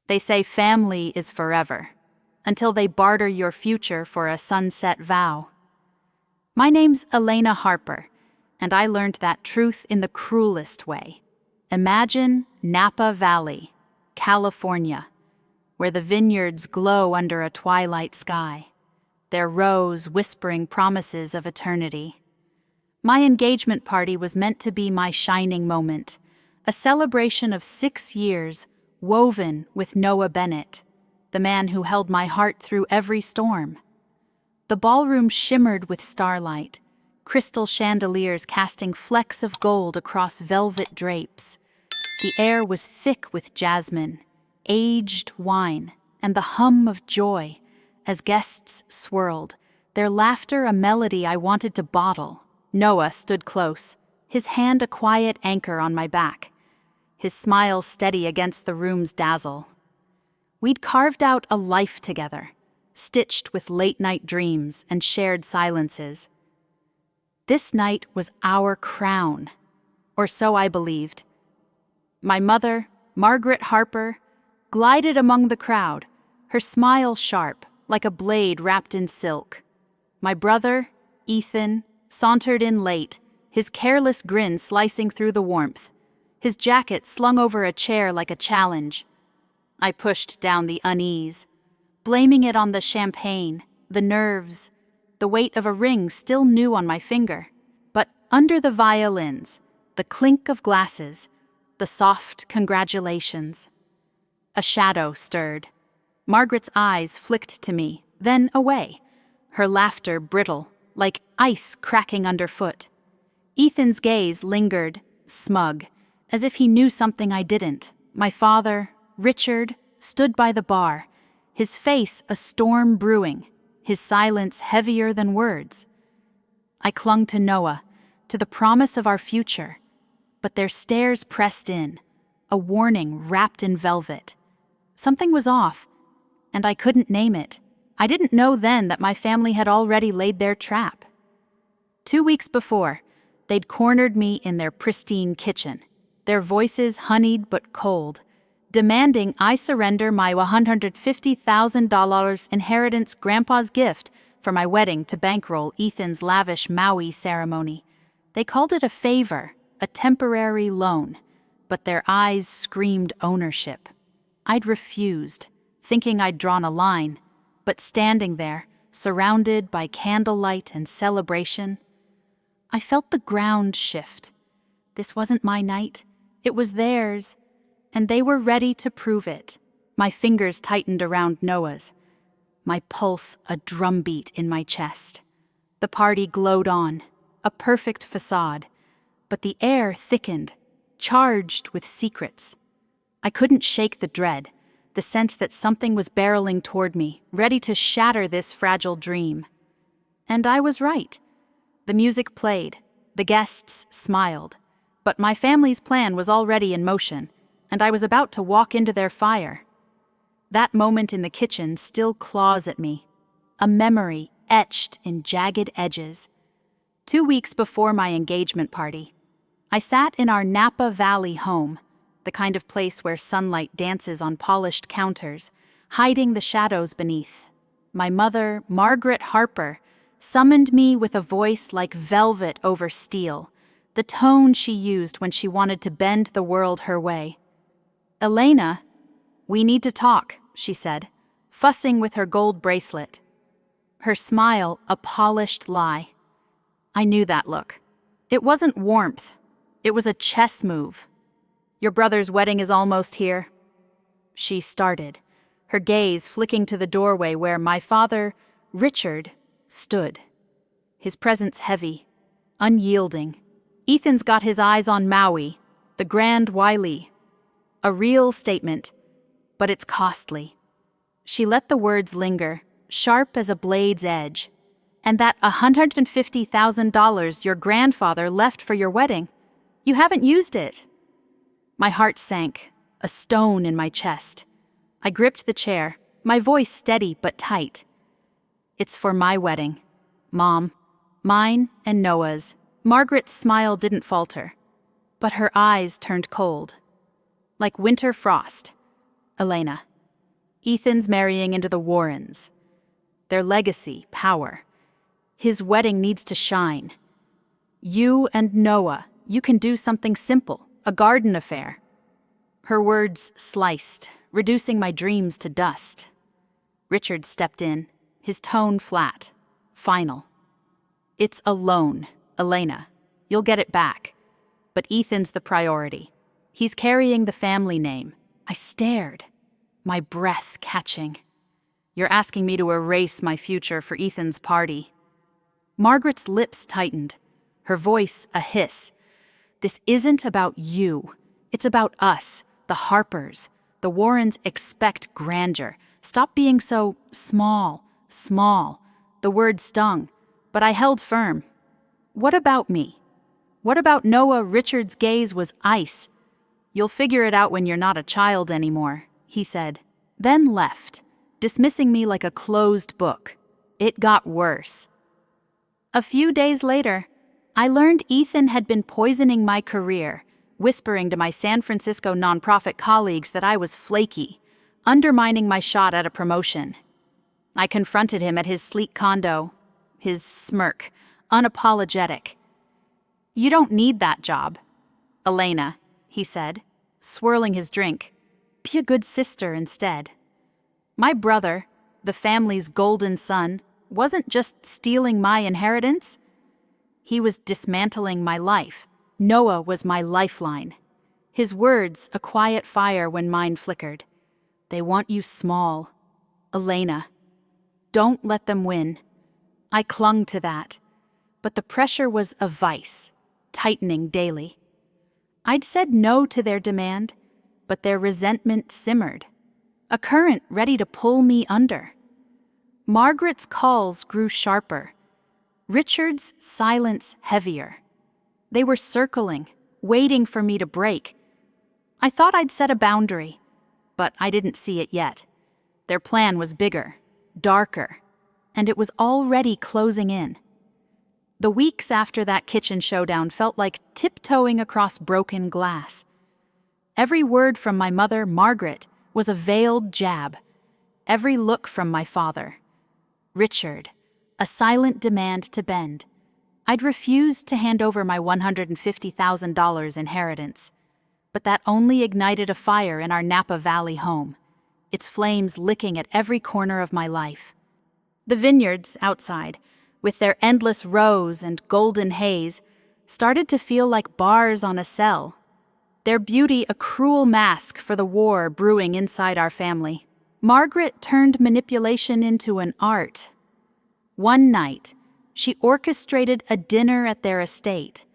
They say family is forever, until they barter your future for a sunset vow. My name's Elena Harper, and I learned that truth in the cruelest way. Imagine Napa Valley, California, where the vineyards glow under a twilight sky, their rows whispering promises of eternity. My engagement party was meant to be my shining moment, a celebration of 6 years woven with Noah Bennett, the man who held my heart through every storm. The ballroom shimmered with starlight, crystal chandeliers casting flecks of gold across velvet drapes. The air was thick with jasmine, aged wine, and the hum of joy as guests swirled, their laughter a melody I wanted to bottle. Noah stood close, his hand a quiet anchor on my back, his smile steady against the room's dazzle. We'd carved out a life together, stitched with late-night dreams and shared silences. This night was our crown, or so I believed. My mother, Margaret Harper, glided among the crowd, her smile sharp, like a blade wrapped in silk. My brother, Ethan, sauntered in late, his careless grin slicing through the warmth, his jacket slung over a chair like a challenge. I pushed down the unease, blaming it on the champagne, the nerves, the weight of a ring still new on my finger. But under the violins, the clink of glasses, the soft congratulations. A shadow stirred. Margaret's eyes flicked to me, then away, her laughter brittle, like ice cracking underfoot. Ethan's gaze lingered, smug, as if he knew something I didn't. My father, Richard, stood by the bar, his face a storm brewing, his silence heavier than words. I clung to Noah, to the promise of our future, but their stares pressed in, a warning wrapped in velvet. Something was off, and I couldn't name it. I didn't know then that my family had already laid their trap. 2 weeks before, they'd cornered me in their pristine kitchen, their voices honeyed but cold, demanding I surrender my $150,000 inheritance grandpa's gift for my wedding to bankroll Ethan's lavish Maui ceremony. They called it a favor, a temporary loan, but their eyes screamed ownership. I'd refused, thinking I'd drawn a line, but standing there, surrounded by candlelight and celebration, I felt the ground shift. This wasn't my night, it was theirs, and they were ready to prove it. My fingers tightened around Noah's, my pulse a drumbeat in my chest. The party glowed on, a perfect facade, but the air thickened, charged with secrets. I couldn't shake the dread, the sense that something was barreling toward me, ready to shatter this fragile dream. And I was right. The music played, the guests smiled, but my family's plan was already in motion, and I was about to walk into their fire. That moment in the kitchen still claws at me, a memory etched in jagged edges. 2 weeks before my engagement party, I sat in our Napa Valley home, the kind of place where sunlight dances on polished counters, hiding the shadows beneath. My mother, Margaret Harper, summoned me with a voice like velvet over steel, the tone she used when she wanted to bend the world her way. "Elena, we need to talk," she said, fussing with her gold bracelet. Her smile a polished lie. I knew that look. It wasn't warmth. It was a chess move. "Your brother's wedding is almost here." She started, her gaze flicking to the doorway where my father, Richard, stood. His presence heavy, unyielding. Ethan's got his eyes on Maui, the Grand Wily. A real statement, but it's costly. She let the words linger, sharp as a blade's edge. "And that $150,000 your grandfather left for your wedding, you haven't used it." My heart sank, a stone in my chest. I gripped the chair, my voice steady but tight. "It's for my wedding, Mom. Mine and Noah's." Margaret's smile didn't falter, but her eyes turned cold. Like winter frost. "Elena, Ethan's marrying into the Warrens. Their legacy, power. His wedding needs to shine. You and Noah, you can do something simple, a garden affair. Her words sliced, reducing my dreams to dust. Richard stepped in, his tone flat, final. It's a loan, Elena. You'll get it back. But Ethan's the priority. He's carrying the family name. I stared, my breath catching. You're asking me to erase my future for Ethan's party. Margaret's lips tightened, her voice a hiss. This isn't about you. It's about us, the Harpers. The Warrens expect grandeur. Stop being so small. The word stung, but I held firm. What about me? What about Noah? Richard's gaze was ice. You'll figure it out when you're not a child anymore, he said, then left, dismissing me like a closed book. It got worse. A few days later, I learned Ethan had been poisoning my career, whispering to my San Francisco nonprofit colleagues that I was flaky, undermining my shot at a promotion. I confronted him at his sleek condo, his smirk, unapologetic. You don't need that job, Elena, he said, swirling his drink. Be a good sister instead. My brother, the family's golden son, wasn't just stealing my inheritance. He was dismantling my life. Noah was my lifeline. His words a quiet fire when mine flickered. They want you small. Elena. Don't let them win. I clung to that. But the pressure was a vice, tightening daily. I'd said no to their demand, but their resentment simmered. A current ready to pull me under. Margaret's calls grew sharper. Richard's silence heavier. They were circling, waiting for me to break. I thought I'd set a boundary, but I didn't see it yet. Their plan was bigger, darker, and it was already closing in. The weeks after that kitchen showdown felt like tiptoeing across broken glass. Every word from my mother, Margaret, was a veiled jab. Every look from my father, Richard, a silent demand to bend. I'd refused to hand over my $150,000 inheritance, but that only ignited a fire in our Napa Valley home, its flames licking at every corner of my life. The vineyards outside, with their endless rows and golden haze, started to feel like bars on a cell, their beauty a cruel mask for the war brewing inside our family. Margaret turned manipulation into an art. One night, she orchestrated a dinner at their estate,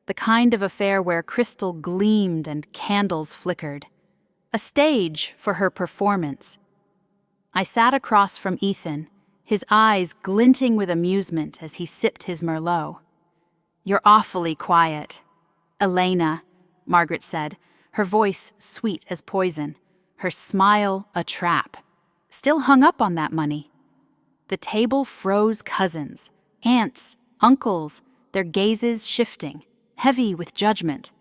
the kind of affair where crystal gleamed and candles flickered, a stage for her performance. I sat across from Ethan, his eyes glinting with amusement as he sipped his Merlot. You're awfully quiet. Elena, Margaret said, her voice sweet as poison, her smile a trap. Still hung up on that money. The table froze cousins, aunts, uncles, their gazes shifting, heavy with judgment.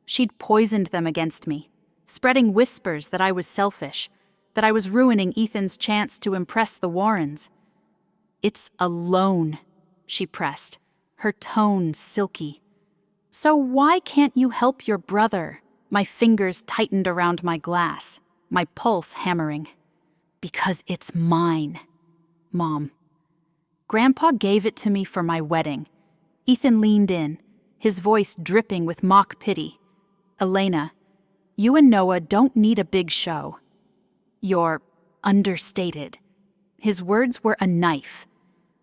She'd poisoned them against me, spreading whispers that I was selfish, that I was ruining Ethan's chance to impress the Warrens. It's a loan, she pressed, her tone silky. So why can't you help your brother? My fingers tightened around my glass, my pulse hammering. Because it's mine, Mom. Grandpa gave it to me for my wedding. Ethan leaned in, his voice dripping with mock pity. Elena, you and Noah don't need a big show. You're understated. His words were a knife,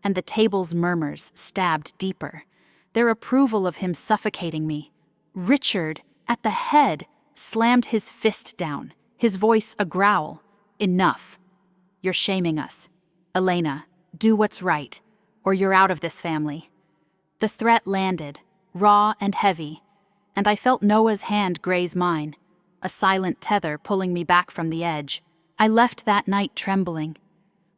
and the table's murmurs stabbed deeper, their approval of him suffocating me. Richard, at the head, slammed his fist down, his voice a growl. Enough. You're shaming us. Elena, do what's right, or you're out of this family. The threat landed, raw and heavy, and I felt Noah's hand graze mine, a silent tether pulling me back from the edge. I left that night trembling,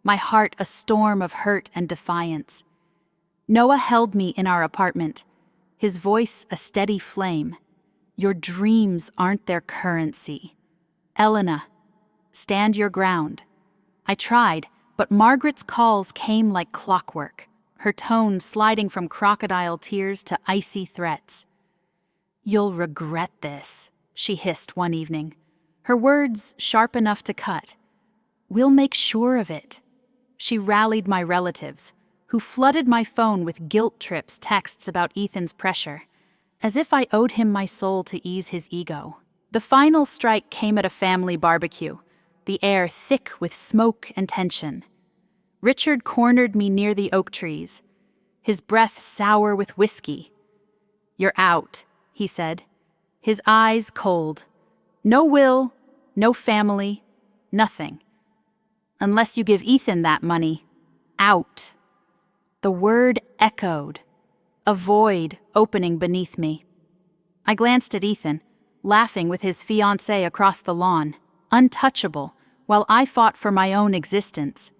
my heart a storm of hurt and defiance. Noah held me in our apartment, his voice a steady flame. Your dreams aren't their currency. Elena, stand your ground. I tried, but Margaret's calls came like clockwork, her tone sliding from crocodile tears to icy threats. "You'll regret this," she hissed one evening, her words sharp enough to cut. "We'll make sure of it." She rallied my relatives, who flooded my phone with guilt trips texts about Ethan's pressure, as if I owed him my soul to ease his ego. The final strike came at a family barbecue, the air thick with smoke and tension. Richard cornered me near the oak trees, his breath sour with whiskey. "You're out," he said, his eyes cold. "No will, no family, nothing. Unless you give Ethan that money, out." The word echoed, a void opening beneath me. I glanced at Ethan, laughing with his fiancée across the lawn, untouchable, while I fought for my own existence.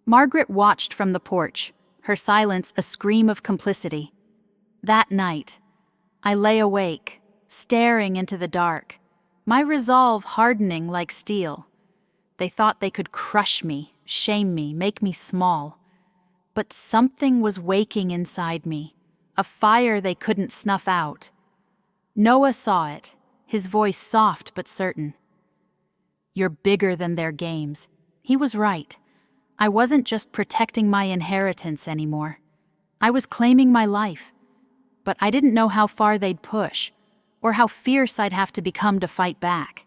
Margaret watched from the porch, her silence a scream of complicity. That night, I lay awake, staring into the dark, my resolve hardening like steel. They thought they could crush me, shame me, make me small. But something was waking inside me, a fire they couldn't snuff out. Noah saw it, his voice soft but certain. "You're bigger than their games." He was right. I wasn't just protecting my inheritance anymore. I was claiming my life. But I didn't know how far they'd push, or how fierce I'd have to become to fight back.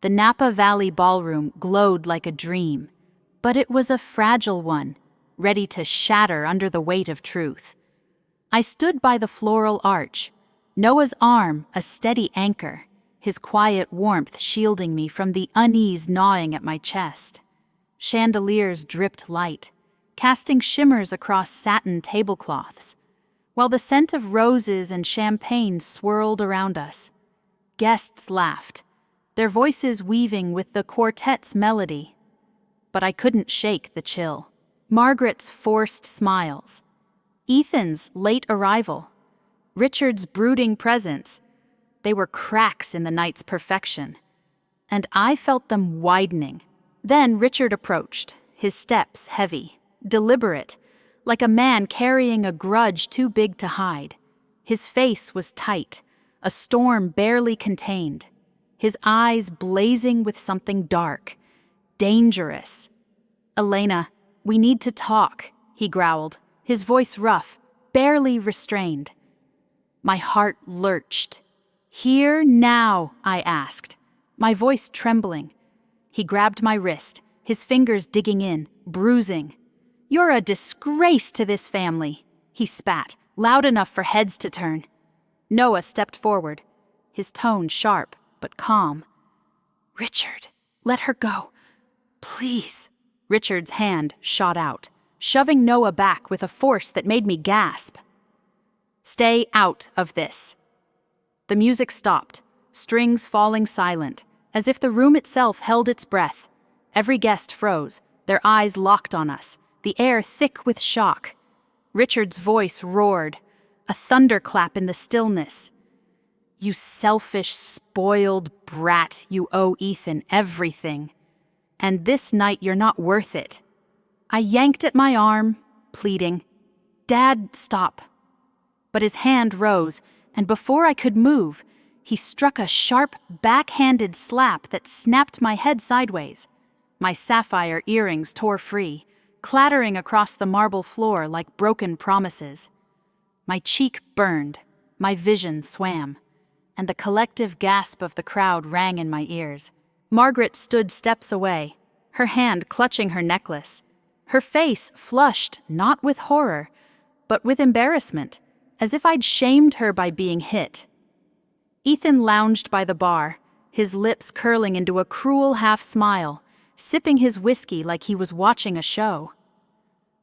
The Napa Valley ballroom glowed like a dream, but it was a fragile one, ready to shatter under the weight of truth. I stood by the floral arch, Noah's arm a steady anchor, his quiet warmth shielding me from the unease gnawing at my chest. Chandeliers dripped light, casting shimmers across satin tablecloths, while the scent of roses and champagne swirled around us. Guests laughed, their voices weaving with the quartet's melody. But I couldn't shake the chill. Margaret's forced smiles, Ethan's late arrival, Richard's brooding presence, they were cracks in the night's perfection, and I felt them widening. Then Richard approached, his steps heavy, deliberate, like a man carrying a grudge too big to hide. His face was tight, a storm barely contained, his eyes blazing with something dark, dangerous. "Elena, we need to talk," he growled, his voice rough, barely restrained. My heart lurched. "Here now?" I asked, my voice trembling. He grabbed my wrist, his fingers digging in, bruising. "You're a disgrace to this family," he spat, loud enough for heads to turn. Noah stepped forward, his tone sharp but calm. "Richard, let her go. Please." Richard's hand shot out, shoving Noah back with a force that made me gasp. "Stay out of this." The music stopped, strings falling silent, as if the room itself held its breath. Every guest froze, their eyes locked on us, the air thick with shock. Richard's voice roared, a thunderclap in the stillness. "You selfish, spoiled brat, you owe Ethan everything. And this night you're not worth it." I yanked at my arm, pleading, "Dad, stop." But his hand rose, and before I could move, he struck a sharp, backhanded slap that snapped my head sideways. My sapphire earrings tore free, clattering across the marble floor like broken promises. My cheek burned, my vision swam, and the collective gasp of the crowd rang in my ears. Margaret stood steps away, her hand clutching her necklace, her face flushed not with horror, but with embarrassment, as if I'd shamed her by being hit. Ethan lounged by the bar, his lips curling into a cruel half-smile, sipping his whiskey like he was watching a show.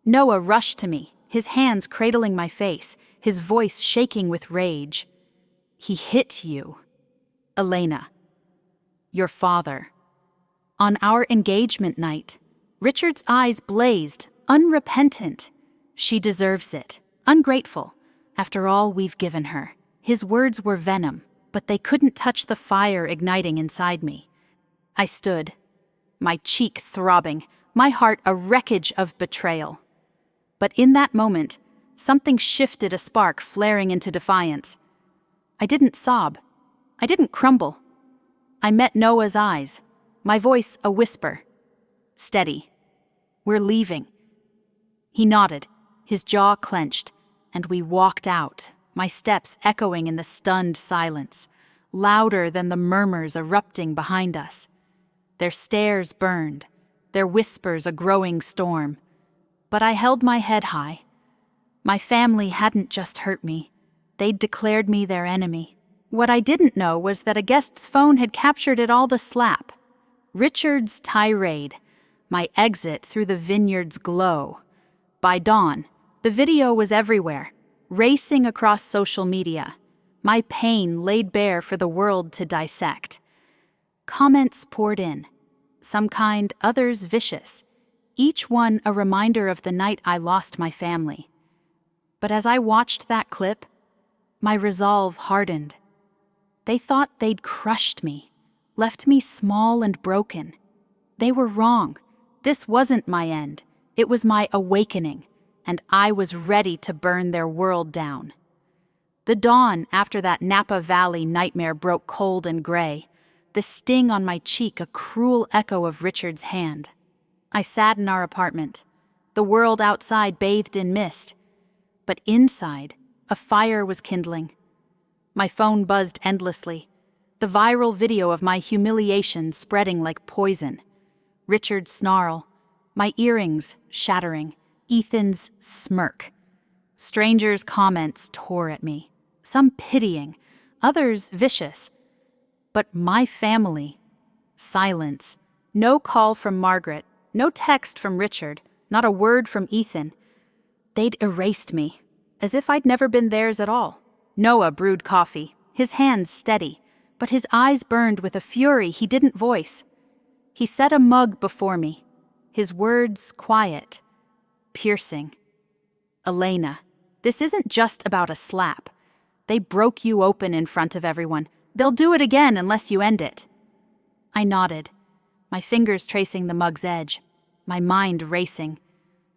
Noah rushed to me, his hands cradling my face, his voice shaking with rage. "He hit you, Elena. Your father." On our engagement night, Richard's eyes blazed, unrepentant. "She deserves it, ungrateful, after all we've given her." His words were venom, but they couldn't touch the fire igniting inside me. I stood, my cheek throbbing, my heart a wreckage of betrayal. But in that moment, something shifted, a spark flaring into defiance. I didn't sob. I didn't crumble. I met Noah's eyes, my voice a whisper. Steady. We're leaving. He nodded, his jaw clenched, and we walked out, my steps echoing in the stunned silence, louder than the murmurs erupting behind us. Their stares burned, their whispers a growing storm. But I held my head high. My family hadn't just hurt me. They'd declared me their enemy. What I didn't know was that a guest's phone had captured it all, the slap. Richard's tirade, my exit through the vineyard's glow. By dawn, the video was everywhere, racing across social media, my pain laid bare for the world to dissect. Comments poured in, some kind, others vicious, each one a reminder of the night I lost my family. But as I watched that clip, my resolve hardened. They thought they'd crushed me, left me small and broken. They were wrong. This wasn't my end. It was my awakening, and I was ready to burn their world down. The dawn after that Napa Valley nightmare broke cold and gray, the sting on my cheek a cruel echo of Richard's hand. I sat in our apartment, the world outside bathed in mist, but inside, a fire was kindling. My phone buzzed endlessly, the viral video of my humiliation spreading like poison. Richard's snarl, my earrings shattering, Ethan's smirk. Strangers' comments tore at me, some pitying, others vicious. But my family, silence. No call from Margaret, no text from Richard, not a word from Ethan. They'd erased me, as if I'd never been theirs at all. Noah brewed coffee, his hands steady, but his eyes burned with a fury he didn't voice. He set a mug before me, his words quiet, piercing. Elena, this isn't just about a slap. They broke you open in front of everyone. They'll do it again unless you end it. I nodded, my fingers tracing the mug's edge, my mind racing.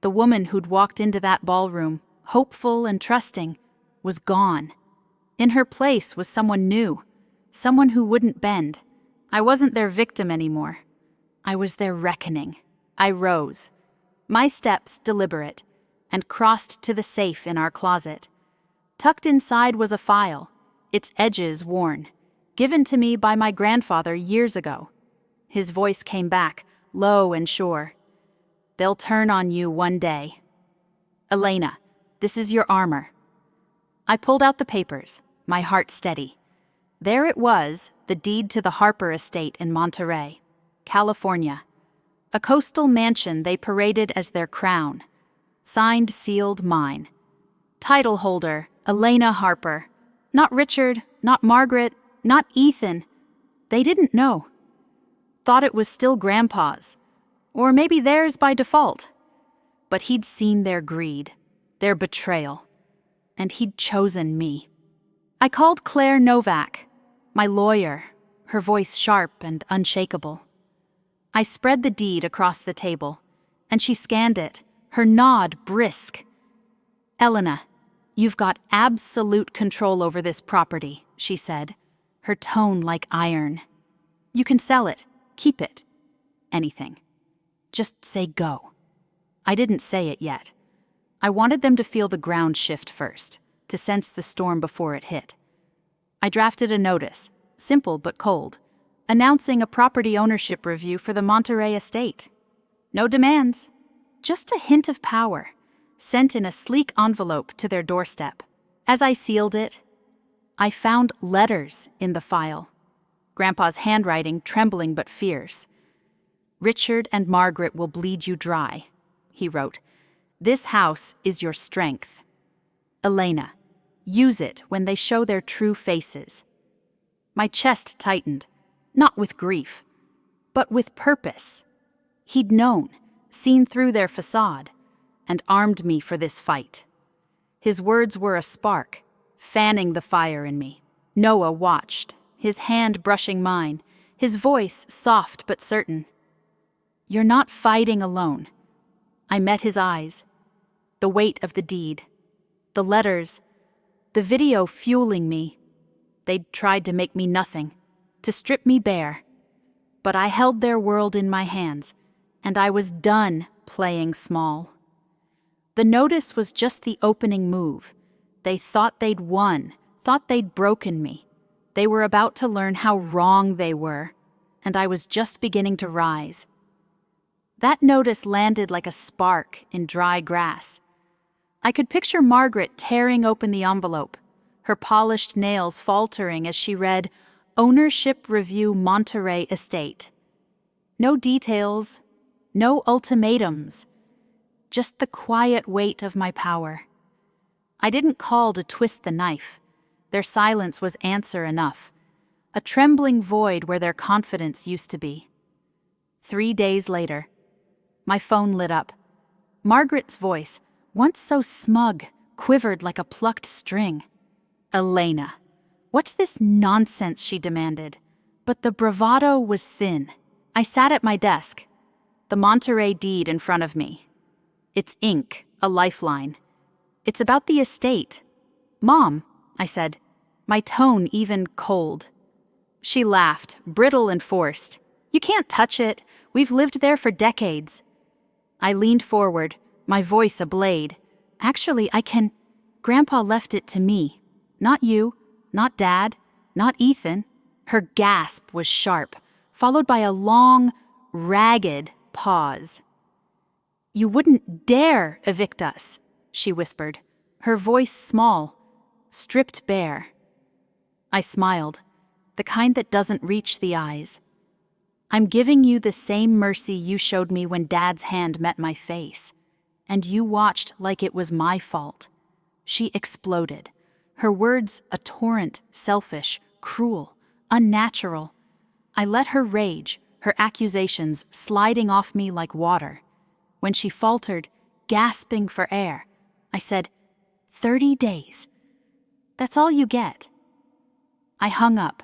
The woman who'd walked into that ballroom, hopeful and trusting, was gone. In her place was someone new, someone who wouldn't bend. I wasn't their victim anymore. I was their reckoning. I rose, my steps deliberate, and crossed to the safe in our closet. Tucked inside was a file, its edges worn, given to me by my grandfather years ago. His voice came back, low and sure. They'll turn on you one day. Elena, this is your armor. I pulled out the papers, my heart steady. There it was, the deed to the Harper estate in Monterey, California. A coastal mansion they paraded as their crown. Signed, sealed, mine. Title holder, Elena Harper. Not Richard, not Margaret, not Ethan. They didn't know. Thought it was still Grandpa's. Or maybe theirs by default. But he'd seen their greed, their betrayal. And he'd chosen me. I called Claire Novak, my lawyer, her voice sharp and unshakable. I spread the deed across the table, and she scanned it, her nod brisk. Elena, you've got absolute control over this property, she said, her tone like iron. You can sell it, keep it, anything. Just say go. I didn't say it yet. I wanted them to feel the ground shift first, to sense the storm before it hit. I drafted a notice, simple but cold, announcing a property ownership review for the Monterey estate. No demands, just a hint of power, sent in a sleek envelope to their doorstep. As I sealed it, I found letters in the file, Grandpa's handwriting trembling but fierce. Richard and Margaret will bleed you dry, he wrote. This house is your strength. Elena, use it when they show their true faces. My chest tightened, not with grief, but with purpose. He'd known, seen through their facade, and armed me for this fight. His words were a spark, fanning the fire in me. Noah watched, his hand brushing mine, his voice soft but certain. "You're not fighting alone." I met his eyes, the weight of the deed, the letters, the video fueling me. They'd tried to make me nothing, to strip me bare. But I held their world in my hands, and I was done playing small. The notice was just the opening move. They thought they'd won, thought they'd broken me. They were about to learn how wrong they were, and I was just beginning to rise. That notice landed like a spark in dry grass. I could picture Margaret tearing open the envelope, her polished nails faltering as she read, "Ownership Review Monterey Estate." No details, no ultimatums, just the quiet weight of my power. I didn't call to twist the knife. Their silence was answer enough, a trembling void where their confidence used to be. 3 days later, my phone lit up. Margaret's voice, once so smug, quivered like a plucked string. "Elena, what's this nonsense?" she demanded. But the bravado was thin. I sat at my desk, the Monterey deed in front of me. It's ink, a lifeline. "It's about the estate." "Mom," I said, my tone even cold. She laughed, brittle and forced. "You can't touch it. We've lived there for decades." I leaned forward, my voice ablade. "Actually, I can. Grandpa left it to me. Not you, not Dad, not Ethan." Her gasp was sharp, followed by a long, ragged pause. "You wouldn't dare evict us," she whispered, her voice small, stripped bare. I smiled, the kind that doesn't reach the eyes. "I'm giving you the same mercy you showed me when Dad's hand met my face. And you watched like it was my fault." She exploded, her words a torrent, selfish, cruel, unnatural. I let her rage, her accusations sliding off me like water. When she faltered, gasping for air, I said, 30 days. That's all you get." I hung up,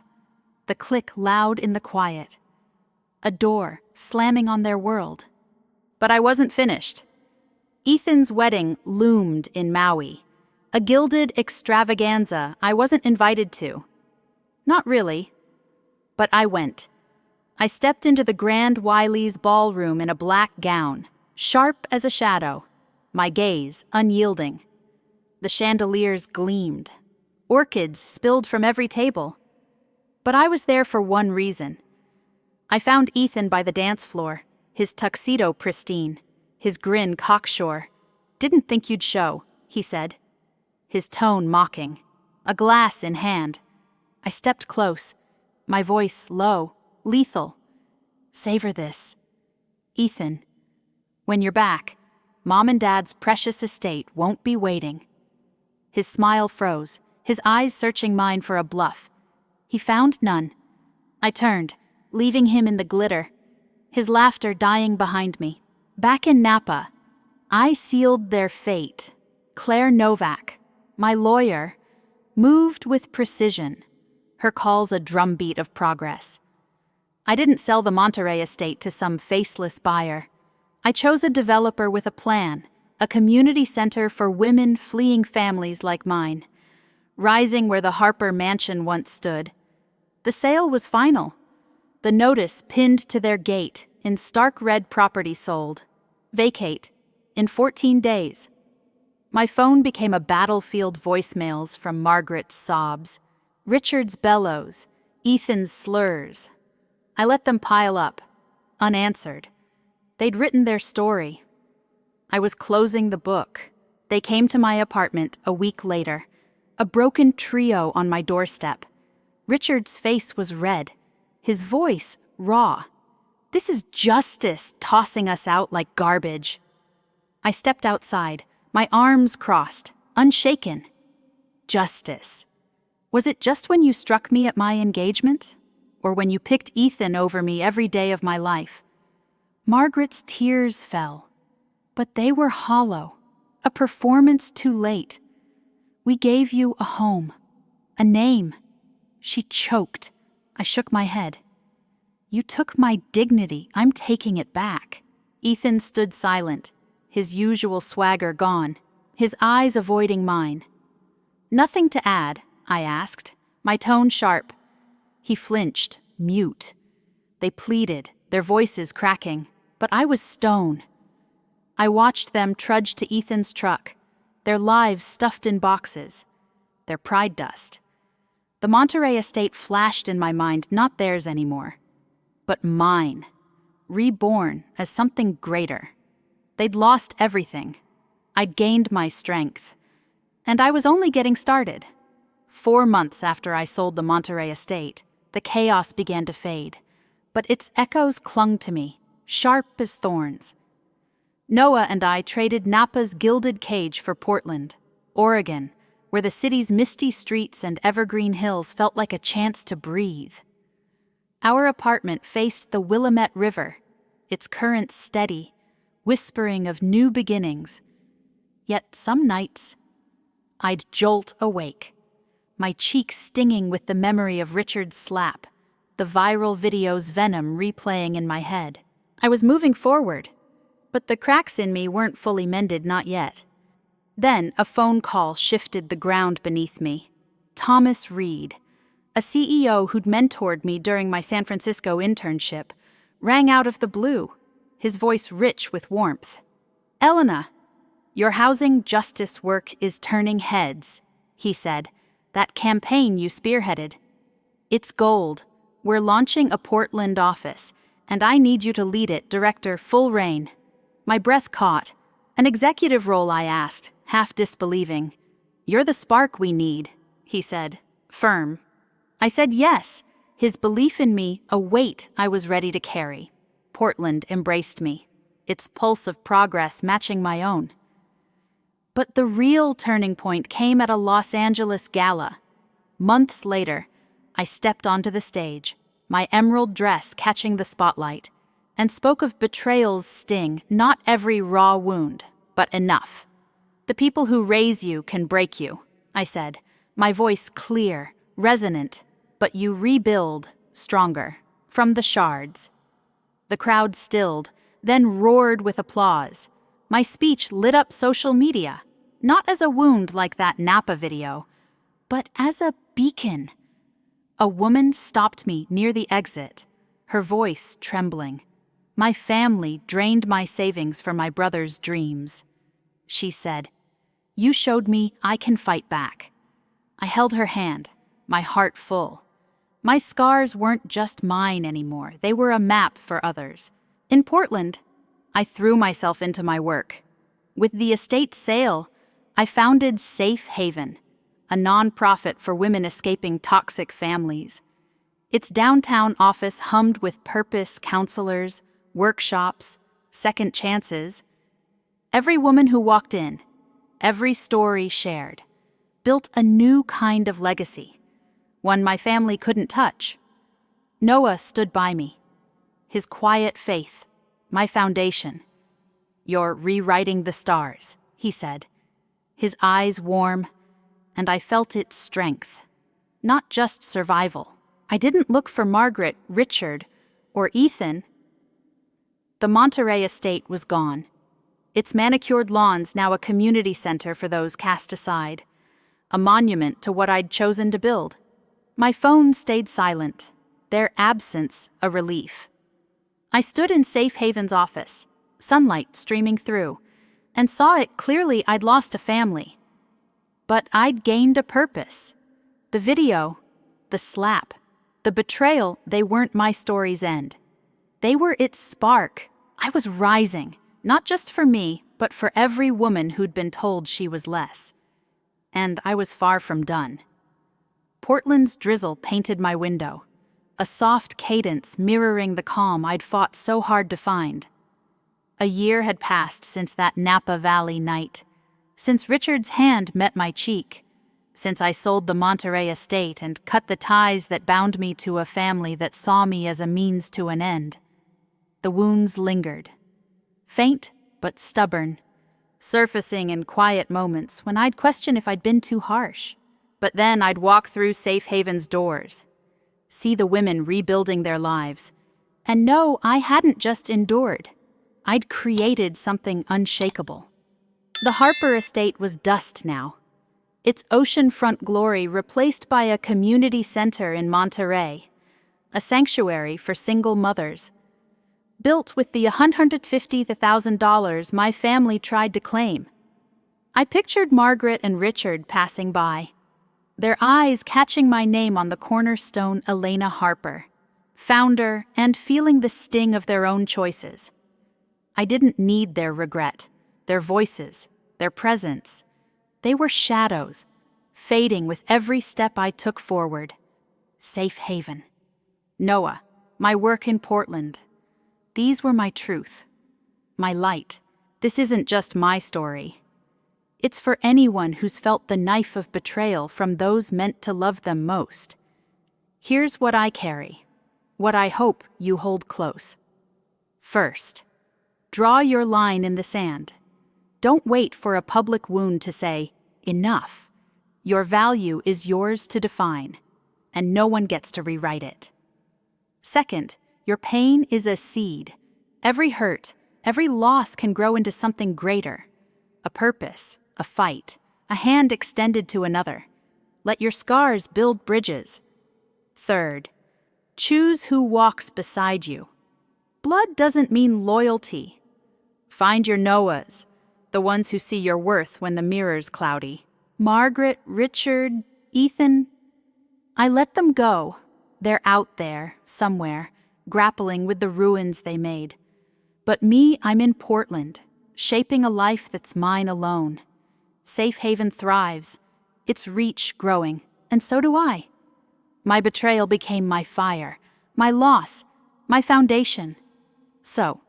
the click loud in the quiet. A door slamming on their world. But I wasn't finished. Ethan's wedding loomed in Maui, a gilded extravaganza I wasn't invited to. Not really, but I went. I stepped into the Grand Wiley's ballroom in a black gown, sharp as a shadow, my gaze unyielding. The chandeliers gleamed. Orchids spilled from every table. But I was there for one reason. I found Ethan by the dance floor, his tuxedo pristine, his grin cocksure. "Didn't think you'd show," he said, his tone mocking, a glass in hand. I stepped close, my voice low, lethal. "Savor this. Ethan, when you're back, Mom and Dad's precious estate won't be waiting." His smile froze, his eyes searching mine for a bluff. He found none. I turned, leaving him in the glitter, his laughter dying behind me. Back in Napa, I sealed their fate. Claire Novak, my lawyer, moved with precision, her calls a drumbeat of progress. I didn't sell the Monterey estate to some faceless buyer. I chose a developer with a plan, a community center for women fleeing families like mine, rising where the Harper mansion once stood. The sale was final. The notice pinned to their gate in stark red property sold. Vacate. In 14 days. My phone became a battlefield voicemails from Margaret's sobs, Richard's bellows, Ethan's slurs. I let them pile up, unanswered. They'd written their story. I was closing the book. They came to my apartment a week later, a broken trio on my doorstep. Richard's face was red, his voice raw. "This is justice tossing us out like garbage." I stepped outside, my arms crossed, unshaken. Justice. Was it just when you struck me at my engagement? Or when you picked Ethan over me every day of my life? Margaret's tears fell, but they were hollow, a performance too late. "We gave you a home, a name." She choked. I shook my head. You took my dignity. I'm taking it back." Ethan stood silent, his usual swagger gone, his eyes avoiding mine. "Nothing to add?" I asked, my tone sharp. He flinched, mute. They pleaded, their voices cracking, but I was stone. I watched them trudge to Ethan's truck, their lives stuffed in boxes, their pride dust. The Monterey estate flashed in my mind, not theirs anymore, but mine, reborn as something greater. They'd lost everything. I'd gained my strength. And I was only getting started. 4 months after I sold the Monterey estate, the chaos began to fade, but its echoes clung to me, sharp as thorns. Noah and I traded Napa's gilded cage for Portland, Oregon, where the city's misty streets and evergreen hills felt like a chance to breathe. Our apartment faced the Willamette River, its currents steady, whispering of new beginnings. Yet some nights, I'd jolt awake, my cheeks stinging with the memory of Richard's slap, the viral video's venom replaying in my head. I was moving forward, but the cracks in me weren't fully mended, not yet. Then a phone call shifted the ground beneath me. Thomas Reed, a CEO who'd mentored me during my San Francisco internship, rang out of the blue, his voice rich with warmth. "Elena, your housing justice work is turning heads," he said. "That campaign you spearheaded. It's gold. We're launching a Portland office, and I need you to lead it, Director, full reign." My breath caught. "An executive role?" I asked, half disbelieving. "You're the spark we need," he said, firm. I said yes, his belief in me a weight I was ready to carry. Portland embraced me, its pulse of progress matching my own. But the real turning point came at a Los Angeles gala. Months later, I stepped onto the stage, my emerald dress catching the spotlight, and spoke of betrayal's sting, not every raw wound, but enough. "The people who raise you can break you," I said, my voice clear, resonant, "but you rebuild stronger, from the shards." The crowd stilled, then roared with applause. My speech lit up social media, not as a wound like that Napa video, but as a beacon. A woman stopped me near the exit, her voice trembling. My family drained my savings for my brother's dreams. She said, "You showed me I can fight back." I held her hand, my heart full. My scars weren't just mine anymore, they were a map for others. In Portland, I threw myself into my work. With the estate sale, I founded Safe Haven, a nonprofit for women escaping toxic families. Its downtown office hummed with purpose counselors, workshops, second chances. Every woman who walked in, every story shared, built a new kind of legacy, one my family couldn't touch. Noah stood by me, his quiet faith, my foundation. "You're rewriting the stars," he said, his eyes warm, and I felt its strength, not just survival. I didn't look for Margaret, Richard, or Ethan. The Monterey estate was gone, its manicured lawns now a community center for those cast aside, a monument to what I'd chosen to build. My phone stayed silent, their absence a relief. I stood in Safe Haven's office, sunlight streaming through, and saw it clearly I'd lost a family. But I'd gained a purpose. The video, the slap, the betrayal, they weren't my story's end. They were its spark. I was rising, not just for me, but for every woman who'd been told she was less. And I was far from done. Portland's drizzle painted my window, a soft cadence mirroring the calm I'd fought so hard to find. A year had passed since that Napa Valley night, since Richard's hand met my cheek, since I sold the Monterey estate and cut the ties that bound me to a family that saw me as a means to an end. The wounds lingered, faint but stubborn, surfacing in quiet moments when I'd question if I'd been too harsh. But then I'd walk through Safe Haven's doors, see the women rebuilding their lives, And no, I hadn't just endured. I'd created something unshakable. The Harper estate was dust now, its oceanfront glory replaced by a community center in Monterey, a sanctuary for single mothers. Built with the $150,000 my family tried to claim. I pictured Margaret and Richard passing by, their eyes catching my name on the cornerstone Elena Harper, founder, and feeling the sting of their own choices. I didn't need their regret, their voices, their presence. They were shadows, fading with every step I took forward. Safe haven. Noah, my work in Portland. These were my truth, my light. This isn't just my story. It's for anyone who's felt the knife of betrayal from those meant to love them most. Here's what I carry, what I hope you hold close. First, draw your line in the sand. Don't wait for a public wound to say, enough. Your value is yours to define, and no one gets to rewrite it. Second, your pain is a seed. Every hurt, every loss can grow into something greater. A purpose, a fight, a hand extended to another. Let your scars build bridges. Third, choose who walks beside you. Blood doesn't mean loyalty. Find your Noahs, the ones who see your worth when the mirror's cloudy. Margaret, Richard, Ethan. I let them go. They're out there, somewhere, grappling with the ruins they made. But me, I'm in Portland, shaping a life that's mine alone. Safe Haven thrives, its reach growing, and so do I. My betrayal became my fire, my loss, my foundation. So,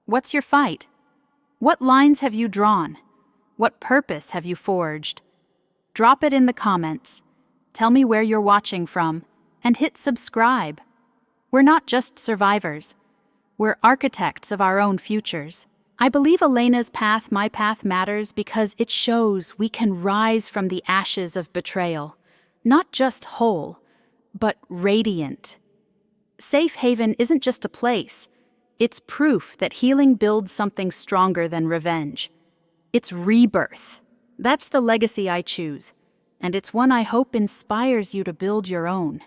what's your fight? What lines have you drawn? What purpose have you forged? Drop it in the comments. Tell me where you're watching from, and hit subscribe. We're not just survivors. We're architects of our own futures. I believe Elena's path, my path, matters because it shows we can rise from the ashes of betrayal, not just whole, but radiant. Safe Haven isn't just a place. It's proof that healing builds something stronger than revenge. It's rebirth. That's the legacy I choose, and it's one I hope inspires you to build your own.